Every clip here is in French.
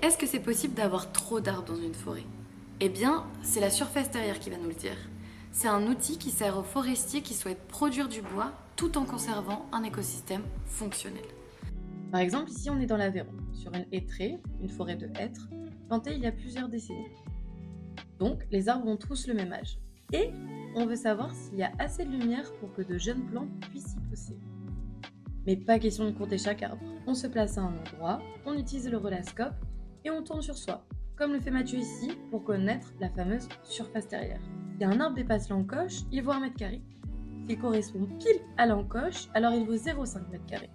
Est-ce que c'est possible d'avoir trop d'arbres dans une forêt? Eh bien, c'est la surface terrière qui va nous le dire. C'est un outil qui sert aux forestiers qui souhaitent produire du bois tout en conservant un écosystème fonctionnel. Par exemple, ici on est dans l'Aveyron, sur une hêtraie, une forêt de hêtres, plantée il y a plusieurs décennies. Donc, les arbres ont tous le même âge. Et on veut savoir s'il y a assez de lumière pour que de jeunes plantes puissent y pousser. Mais pas question de compter chaque arbre. On se place à un endroit, on utilise le rolascope et on tourne sur soi, comme le fait Mathieu ici pour connaître la fameuse surface terrière. Si un arbre dépasse l'encoche, il vaut 1 mètre carré. S'il correspond pile à l'encoche, alors il vaut 0,5 mètre carré.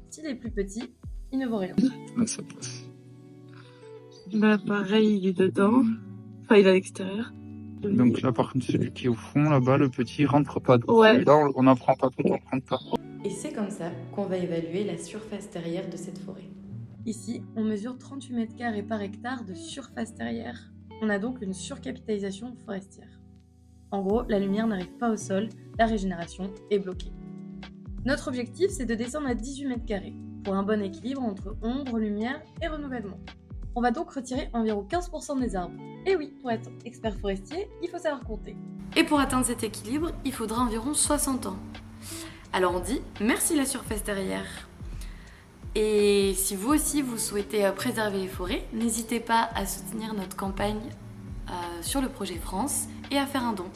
S'il est plus petit, il ne vaut rien. Ouais, ça passe. Bah pareil, il est dedans. Enfin, il est à l'extérieur. Donc là, par contre, celui qui est au fond, là-bas, le petit, il rentre pas. Ouais. Là, on n'en prend pas, on n'en prend pas. Et c'est comme ça qu'on va évaluer la surface terrière de cette forêt. Ici, on mesure 38 mètres carrés par hectare de surface terrière. On a donc une surcapitalisation forestière. En gros, la lumière n'arrive pas au sol, la régénération est bloquée. Notre objectif, c'est de descendre à 18 mètres carrés, pour un bon équilibre entre ombre, lumière et renouvellement. On va donc retirer environ 15% des arbres. Et oui, pour être expert forestier, il faut savoir compter. Et pour atteindre cet équilibre, il faudra environ 60 ans. Alors on dit merci la surface terrière. Et si vous aussi vous souhaitez préserver les forêts, n'hésitez pas à soutenir notre campagne sur le projet France et à faire un don.